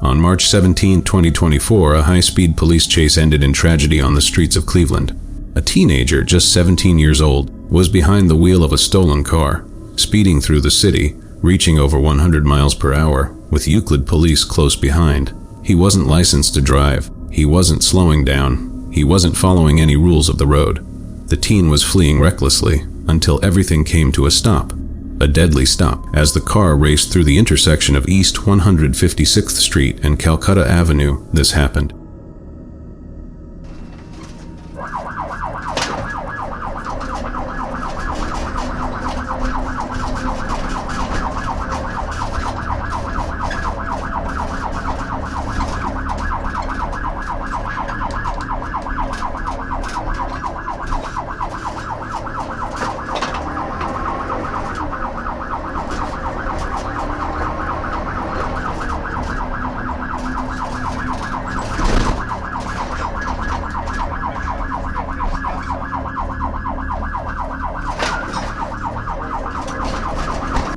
On March 17, 2024, a high-speed police chase ended in tragedy on the streets of Cleveland. A teenager, just 17 years old, was behind the wheel of a stolen car, speeding through the city, reaching over 100 miles per hour, with Euclid police close behind. He wasn't licensed to drive. He wasn't slowing down. He wasn't following any rules of the road. The teen was fleeing recklessly until everything came to a stop. A deadly stop, as the car raced through the intersection of East 156th Street and Calcutta Avenue. This happened.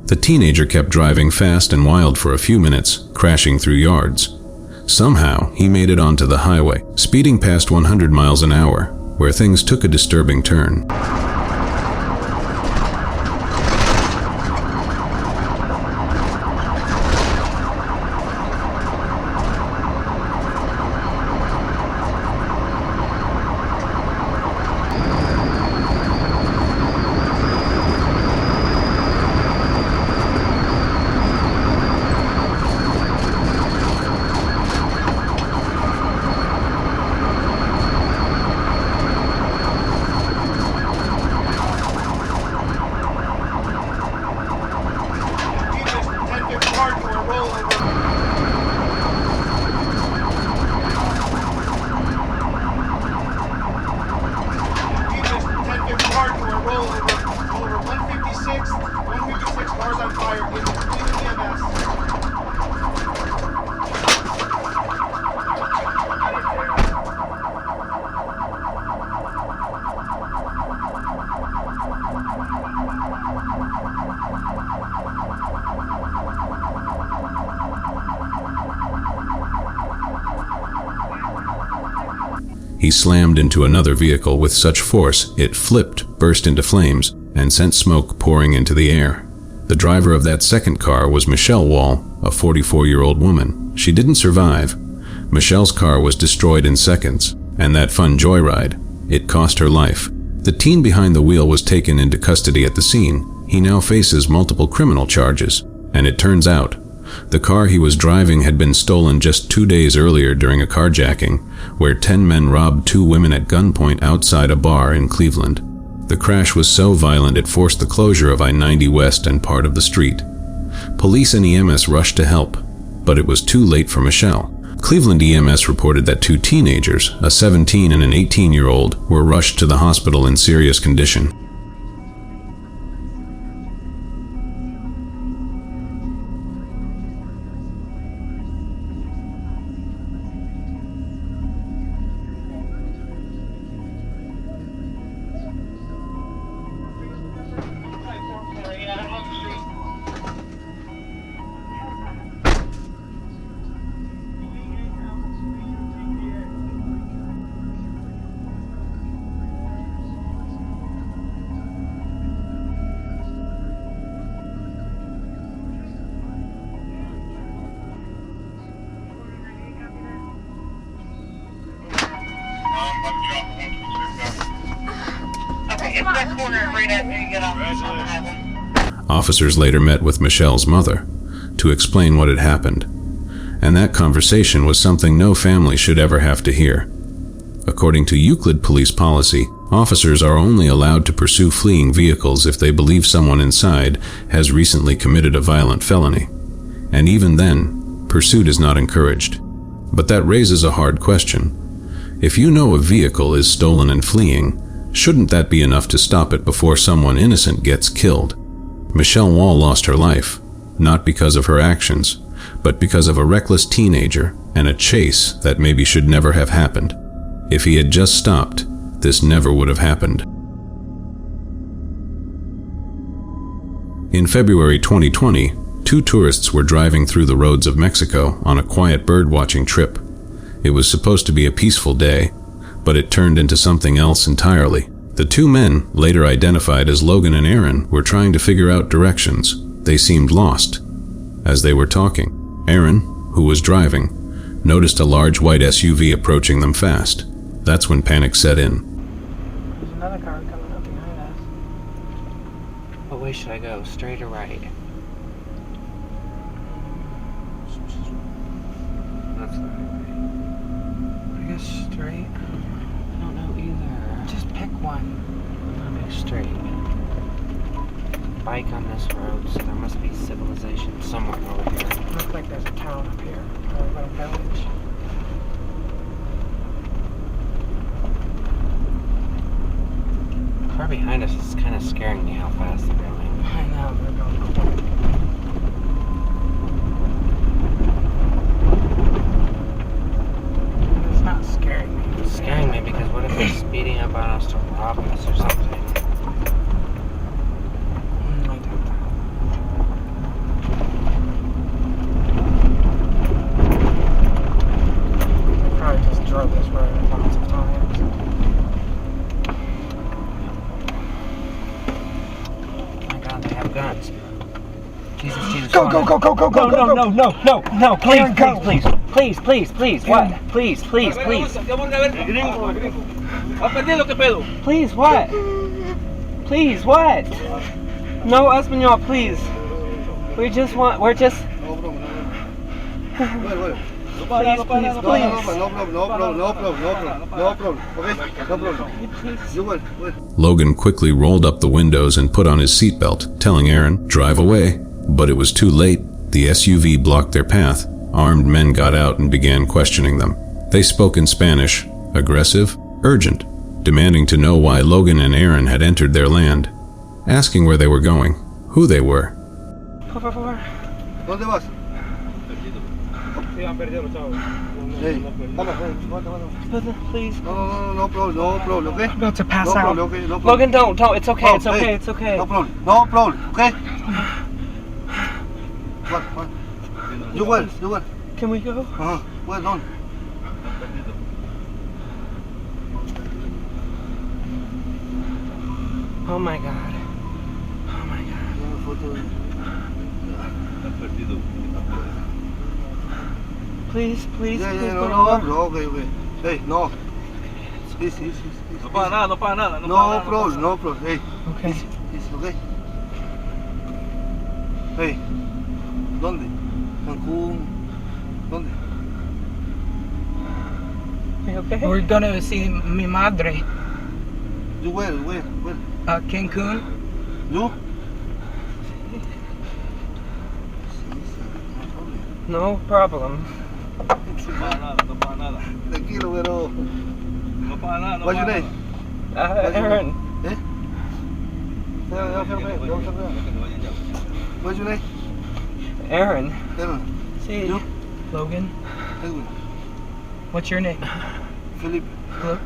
The teenager kept driving fast and wild for a few minutes, crashing through yards. Somehow, he made it onto the highway, speeding past 100 miles an hour, where things took a disturbing turn. He slammed into another vehicle with such force it flipped, burst into flames, and sent smoke pouring into the air. The driver of that second car was Michelle Wall, a 44-year-old woman. She didn't survive. Michelle's car was destroyed in seconds, and that fun joyride, it cost her life. The teen behind the wheel was taken into custody at the scene. He now faces multiple criminal charges, and it turns out the car he was driving had been stolen just 2 days earlier during a carjacking, where 10 men robbed 2 women at gunpoint outside a bar in Cleveland. The crash was so violent it forced the closure of I-90 West and part of the street. Police and EMS rushed to help, but it was too late for Michelle. Cleveland EMS reported that 2 teenagers, a 17 and an 18-year-old, were rushed to the hospital in serious condition. Officers later met with Michelle's mother to explain what had happened, and that conversation was something no family should ever have to hear. According to Euclid police policy, officers are only allowed to pursue fleeing vehicles if they believe someone inside has recently committed a violent felony, and even then, pursuit is not encouraged. But that raises a hard question. If you know a vehicle is stolen and fleeing, shouldn't that be enough to stop it before someone innocent gets killed? Michelle Wall lost her life, not because of her actions, but because of a reckless teenager and a chase that maybe should never have happened. If he had just stopped, this never would have happened. In February 2020, Two tourists were driving through the roads of Mexico on a quiet bird-watching trip. It was supposed to be a peaceful day, but it turned into something else entirely. The two men, later identified as Logan and Aaron, were trying to figure out directions. They seemed lost. As they were talking, Aaron, who was driving, noticed a large white SUV approaching them fast. That's when panic set in. There's another car coming up behind us. What way should I go? Straight or right? That's the right way. I guess straight. I don't know either. Just pick one. I'll go straight. Bike on this road, so there must be civilization somewhere over here. Looks like there's a town up here, or a little village. The car behind us is kind of scaring me how fast they're going. I know, they're going quick. It's not scaring me. It's scaring me because what if they're speeding up on us to rob us or something? This road lots of times. Oh my God, they have guns. Jesus. Go! No, please. What? Please. Please, what? Please, what? No, Espanol, please. We're just... Please. No problem. Logan quickly rolled up the windows and put on his seatbelt, telling Aaron, drive away. But it was too late. The SUV blocked their path. Armed men got out and began questioning them. They spoke in Spanish, aggressive, urgent, demanding to know why Logan and Aaron had entered their land, asking where they were going, who they were. Por favor. ¿Dónde vas? Hey, please. No problem, okay? I'm about to pass out. No problem. Logan, don't. It's okay. It's okay. No problem, okay? What? You will. Can we go? Well done. Oh my God. Please. No, okay. Hey, no. Please. No para nada. No problem. Hey. Okay. It's okay. Hey. ¿Dónde? Cancún. ¿Dónde? Are you okay? We're gonna see mi madre. You where? Cancun. You? No problem. No para nada. Tranquilo, pero... No para nada. What's your name? Aaron. Eh? What's your name? Aaron. See You? Logan. Edwin. What's your name? Philip. Philip.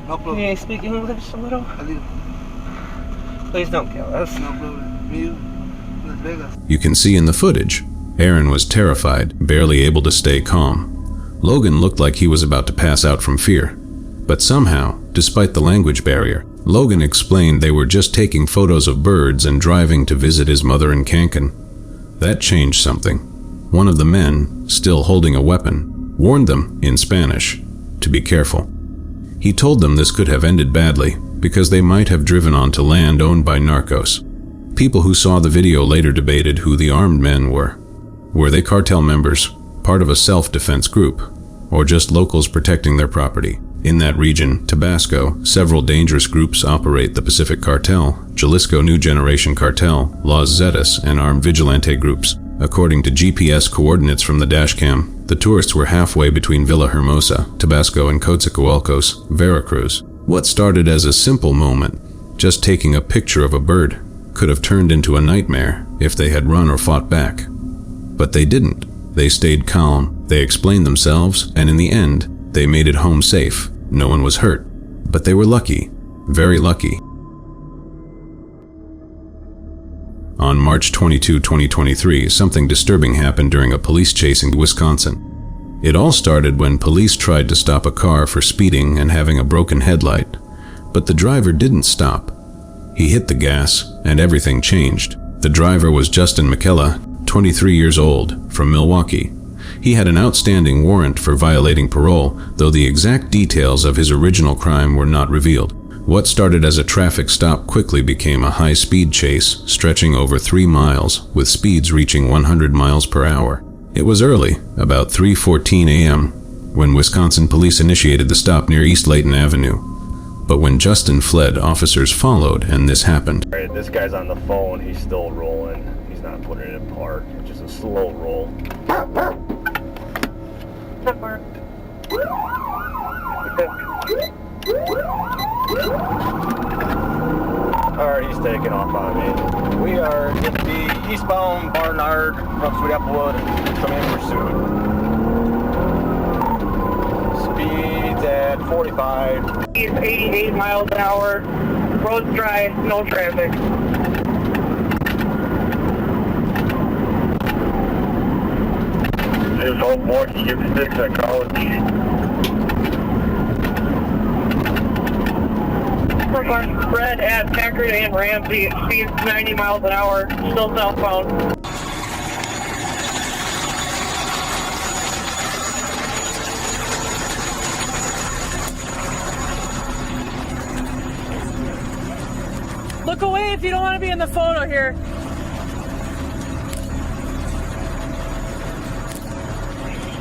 No problem. Can you speak English a little? A little. Please don't kill us. No problem. Me, Las Vegas. You can see in the footage, Aaron was terrified, barely able to stay calm. Logan looked like he was about to pass out from fear. But somehow, despite the language barrier, Logan explained they were just taking photos of birds and driving to visit his mother in Cancun. That changed something. One of the men, still holding a weapon, warned them, in Spanish, to be careful. He told them this could have ended badly, because they might have driven onto land owned by narcos. People who saw the video later debated who the armed men were. Were they cartel members, part of a self-defense group, or just locals protecting their property? In that region, Tabasco, several dangerous groups operate: the Pacific Cartel, Jalisco New Generation Cartel, Los Zetas, and armed vigilante groups. According to GPS coordinates from the dashcam, the tourists were halfway between Villahermosa, Tabasco, and Coatzacoalcos, Veracruz. What started as a simple moment, just taking a picture of a bird, could have turned into a nightmare if they had run or fought back. But they didn't. They stayed calm, they explained themselves, and in the end, they made it home safe. No one was hurt. But they were lucky, very lucky. On March 22, 2023, something disturbing happened during a police chase in Wisconsin. It all started when police tried to stop a car for speeding and having a broken headlight, but the driver didn't stop. He hit the gas, and everything changed. The driver was Justin McKellar, 23 years old, from Milwaukee. He had an outstanding warrant for violating parole, though the exact details of his original crime were not revealed. What started as a traffic stop quickly became a high-speed chase, stretching over 3 miles, with speeds reaching 100 miles per hour. It was early, about 3:14 a.m., when Wisconsin police initiated the stop near East Layton Avenue. But when Justin fled, officers followed, and this happened. All right, this guy's on the phone. He's still rolling. He's not putting it in park. It's just a slow roll. Alright, he's taking off on me. We are in the eastbound Barnard from Sweet Applewood, coming in pursuit. Speeds at 45. He's 88 miles an hour. Road's dry, no traffic. There's hope more to give 6 at college. Red at Packard and Ramsey, speeds 90 miles an hour, still southbound. Look away if you don't want to be in the photo here.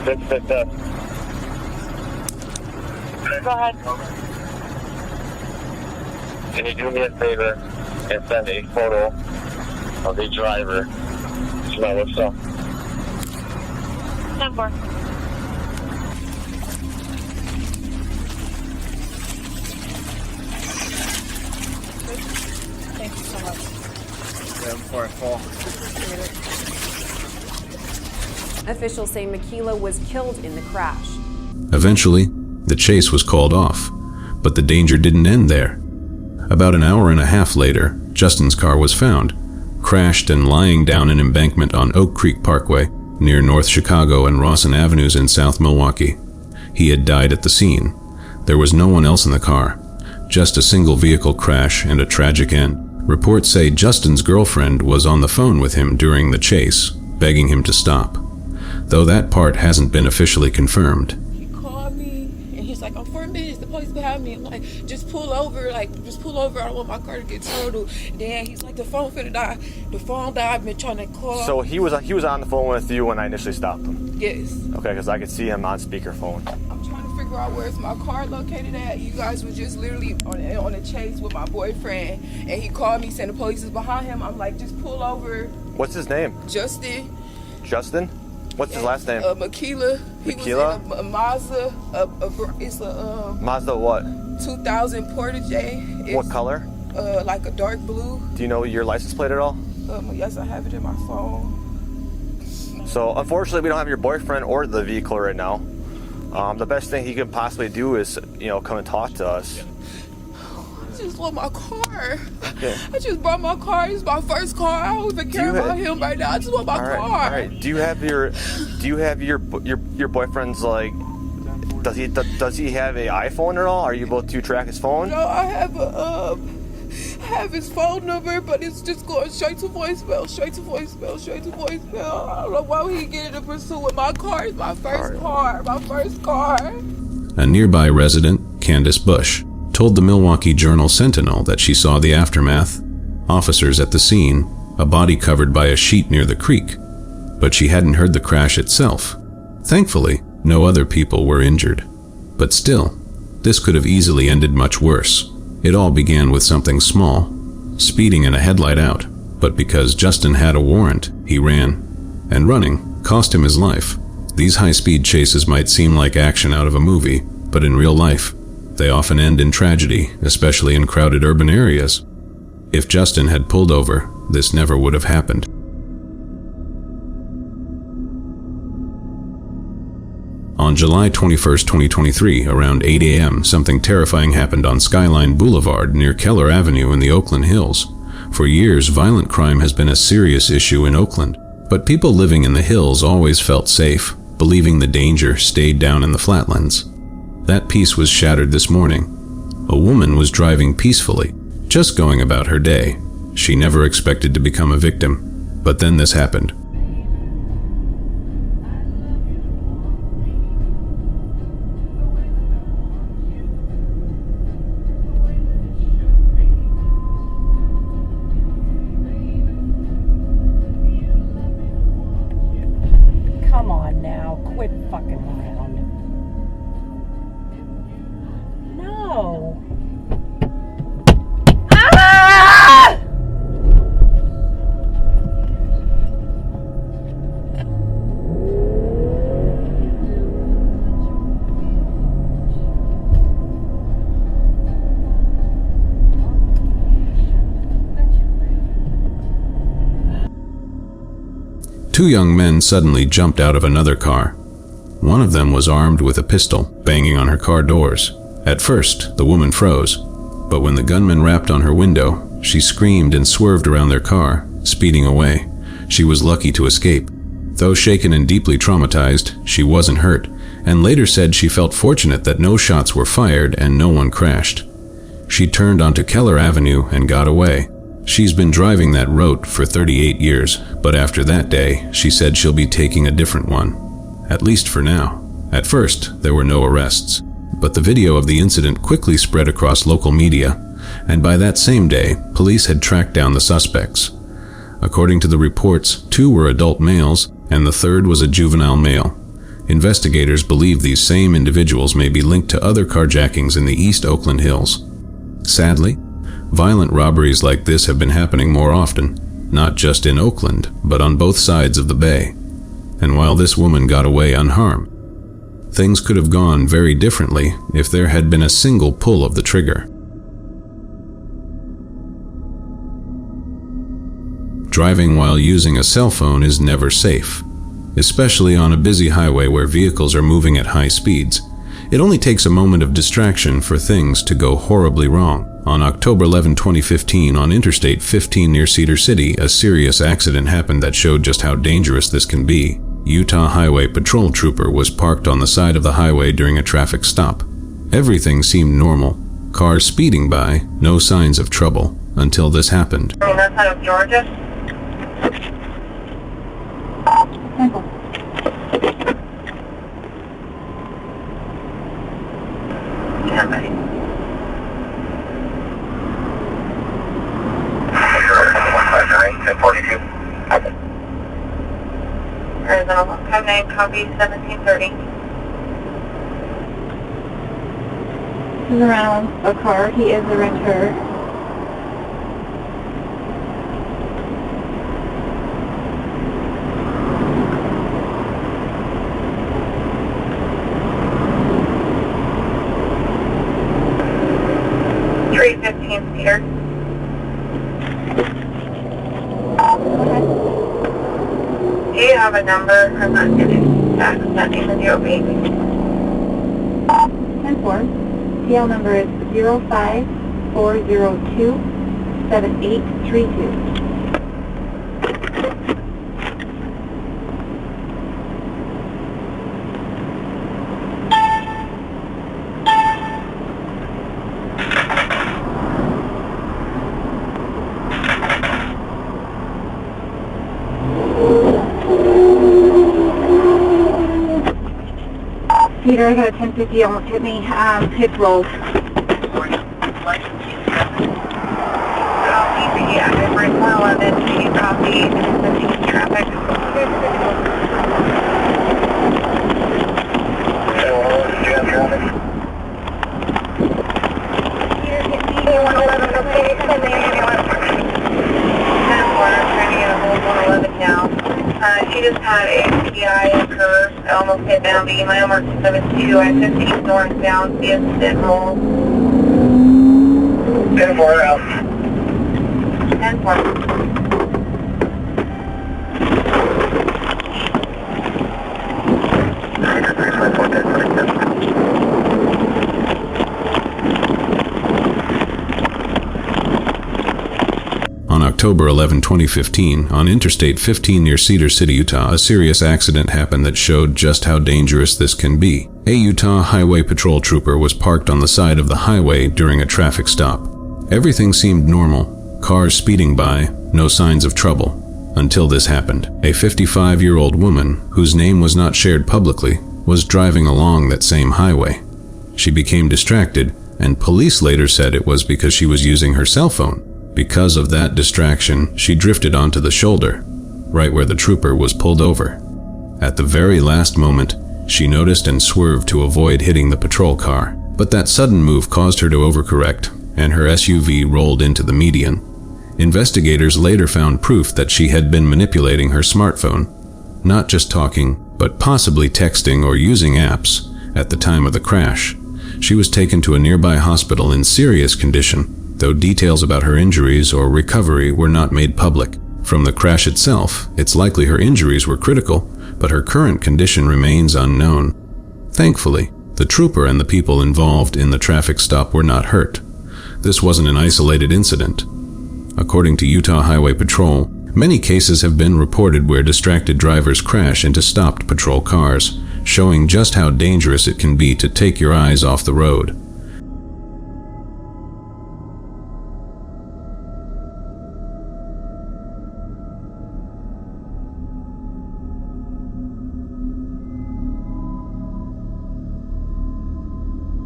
Sit. Go ahead. Can you do me a favor and send a photo of the driver to my website? 10-4. Thank you so much. Before I fall. Officials say Makila was killed in the crash. Eventually, the chase was called off, but the danger didn't end there. About an hour and a half later, Justin's car was found, crashed and lying down an embankment on Oak Creek Parkway, near North Chicago and Rawson Avenues in South Milwaukee. He had died at the scene. There was no one else in the car, just a single vehicle crash and a tragic end. Reports say Justin's girlfriend was on the phone with him during the chase, begging him to stop, though that part hasn't been officially confirmed. He called me and he's like, I'm 4 minutes, the police behind me. I'm like, just pull over, I don't want my car to get totaled. Then he's like, the phone finna die. The phone died, I've been trying to call. So he was on the phone with you when I initially stopped him? Yes. Okay, because I could see him on speakerphone. I'm trying to figure out where's my car located at. You guys were just literally on a chase with my boyfriend, and he called me saying the police is behind him. I'm like, just pull over. What's his name? Justin? What's his last name? Makila. He Makila? was in a Mazda. It's a Mazda what? 2000 Portage. What color? Like a dark blue. Do you know your license plate at all? Yes, I have it in my phone. So unfortunately, we don't have your boyfriend or the vehicle right now. The best thing he could possibly do is, come and talk to us. I just want my car. Okay. I just brought my car. It's my first car. I don't even care about him right now. I just want my car. All right. Do you have your boyfriend's, like, does he have a iPhone at all? Are you able to track his phone? No, I have his phone number, but it's just going straight to voicemail. I don't know why he get in a pursuit with my car. It's my first car. A nearby resident, Candace Bush, told the Milwaukee Journal-Sentinel that she saw the aftermath, officers at the scene, a body covered by a sheet near the creek, but she hadn't heard the crash itself. Thankfully, no other people were injured. But still, this could have easily ended much worse. It all began with something small, speeding and a headlight out, but because Justin had a warrant, he ran, and running cost him his life. These high-speed chases might seem like action out of a movie, but in real life, they often end in tragedy, especially in crowded urban areas. If Justin had pulled over, this never would have happened. On July 21, 2023, around 8 a.m., something terrifying happened on Skyline Boulevard near Keller Avenue in the Oakland Hills. For years, violent crime has been a serious issue in Oakland, but people living in the hills always felt safe, believing the danger stayed down in the flatlands. That peace was shattered this morning. A woman was driving peacefully, just going about her day. She never expected to become a victim, but then this happened. Come on now, quit fucking around. No. Ah! Two young men suddenly jumped out of another car. One of them was armed with a pistol, banging on her car doors. At first, the woman froze, but when the gunman rapped on her window, she screamed and swerved around their car, speeding away. She was lucky to escape. Though shaken and deeply traumatized, she wasn't hurt, and later said she felt fortunate that no shots were fired and no one crashed. She turned onto Keller Avenue and got away. She's been driving that route for 38 years, but after that day, she said she'll be taking a different one. At least for now. At first, there were no arrests, but the video of the incident quickly spread across local media, and by that same day, police had tracked down the suspects. According to the reports, 2 were adult males, and the third was a juvenile male. Investigators believe these same individuals may be linked to other carjackings in the East Oakland Hills. Sadly, violent robberies like this have been happening more often, not just in Oakland, but on both sides of the bay. And while this woman got away unharmed, things could have gone very differently if there had been a single pull of the trigger. Driving while using a cell phone is never safe, especially on a busy highway where vehicles are moving at high speeds. It only takes a moment of distraction for things to go horribly wrong. On October 11, 2015, on Interstate 15 near Cedar City, a serious accident happened that showed just how dangerous this can be. Utah Highway Patrol Trooper was parked on the side of the highway during a traffic stop. Everything seemed normal. Cars speeding by, no signs of trouble, until this happened. That's out of Georgia. Yeah, buddy. Arizona 159, copy 1730. He's around a car. He is a renter. Peter. Do you have a number? I'm not getting back that name of the OB. 10-4. TL number is 054027832. Peter, I got a 1050, almost hit me. It's rolled. Yeah, different 111, you copy, and traffic. Peter, hit me. 111, okay, come in. 10-4, trying to get a hold 111 now. She just had a PI occur. I almost hit down B. My number is 72. I 15 northbound. See us sit roll. 10-4 out. 10-4. On October 11, 2015, on Interstate 15 near Cedar City, Utah, a serious accident happened that showed just how dangerous this can be. A Utah Highway Patrol trooper was parked on the side of the highway during a traffic stop. Everything seemed normal, cars speeding by, no signs of trouble. Until this happened. A 55-year-old woman, whose name was not shared publicly, was driving along that same highway. She became distracted, and police later said it was because she was using her cell phone. Because of that distraction, she drifted onto the shoulder, right where the trooper was pulled over. At the very last moment, she noticed and swerved to avoid hitting the patrol car. But that sudden move caused her to overcorrect, and her SUV rolled into the median. Investigators later found proof that she had been manipulating her smartphone, not just talking, but possibly texting or using apps, at the time of the crash. She was taken to a nearby hospital in serious condition, though details about her injuries or recovery were not made public. From the crash itself, it's likely her injuries were critical, but her current condition remains unknown. Thankfully, the trooper and the people involved in the traffic stop were not hurt. This wasn't an isolated incident. According to Utah Highway Patrol, many cases have been reported where distracted drivers crash into stopped patrol cars, showing just how dangerous it can be to take your eyes off the road.